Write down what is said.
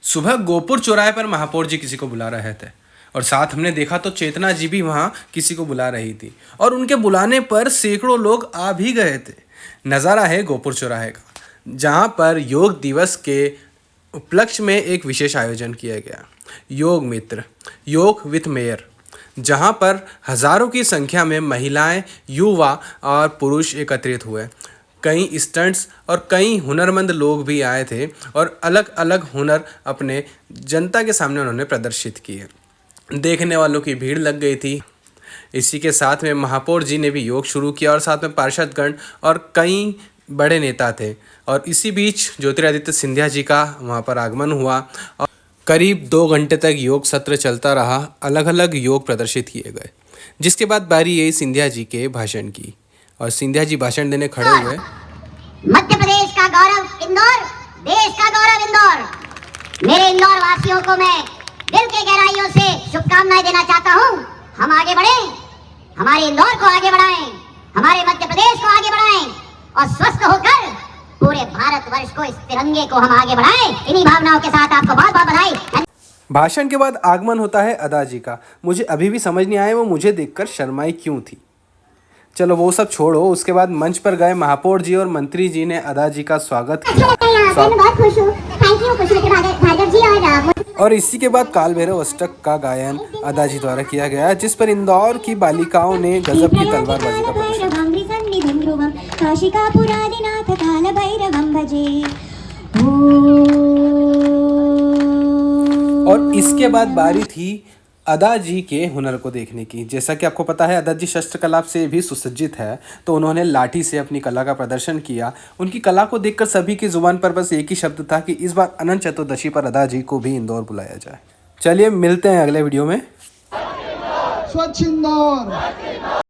सुबह गोपुर चौराहे पर महापौर जी किसी को बुला रहे थे और साथ हमने देखा तो चेतना जी भी वहाँ किसी को बुला रही थी और उनके बुलाने पर सैकड़ों लोग आ भी गए थे। नज़ारा है गोपुर चौराहे का, जहाँ पर योग दिवस के उपलक्ष्य में एक विशेष आयोजन किया गया, योग मित्र, योग विथ मेयर, जहाँ पर हज़ारों की संख्या में महिलाएं, युवा और पुरुष एकत्रित हुए। कई स्टंट्स और कई हुनरमंद लोग भी आए थे और अलग अलग हुनर अपने जनता के सामने उन्होंने प्रदर्शित किए। देखने वालों की भीड़ लग गई थी। इसी के साथ में महापौर जी ने भी योग शुरू किया और साथ में पार्षदगण और कई बड़े नेता थे। और इसी बीच ज्योतिरादित्य सिंधिया जी का वहाँ पर आगमन हुआ और करीब 2 घंटे तक योग सत्र चलता रहा। अलग अलग योग प्रदर्शित किए गए, जिसके बाद बारी आई सिंधिया जी के भाषण की और सिंधिया जी भाषण देने खड़े हुए। मध्य प्रदेश का गौरव इंदौर, देश का गौरव इंदौर। मेरे इंदौर वासियों को मैं दिल के गहराइयों से शुभकामनाएं देना चाहता हूं। हम आगे बढ़ें, हमारे इंदौर को आगे बढ़ाएं, हमारे मध्य प्रदेश को आगे बढ़ाएं और स्वस्थ होकर पूरे भारतवर्ष को, इस तिरंगे को हम आगे बढ़ाएं। इन्हीं भावनाओं के साथ आपको बहुत बहुत बधाई। भाषण के बाद आगमन होता है अदा जी का। मुझे अभी भी समझ नहीं आया वो मुझे देखकर शर्माई क्यों थी। चलो वो सब छोड़ो। उसके बाद मंच पर गए महापौर जी और मंत्री जी ने अदा जी का स्वागत किया। और इसी के बाद काल भैरव अष्टक का गायन अदा जी द्वारा किया गया, जिस पर इंदौर की बालिकाओं ने गजब की तलवारबाजी का प्रदर्शन। और इसके बाद बारी थी अदा जी के हुनर को देखने की। जैसा कि आपको पता है अदा जी शस्त्र कला से भी सुसज्जित है, तो उन्होंने लाठी से अपनी कला का प्रदर्शन किया। उनकी कला को देखकर सभी की जुबान पर बस एक ही शब्द था कि इस बार अनंत चतुर्दशी पर अदा जी को भी इंदौर बुलाया जाए। चलिए मिलते हैं अगले वीडियो में। स्वच्छ इंदौर।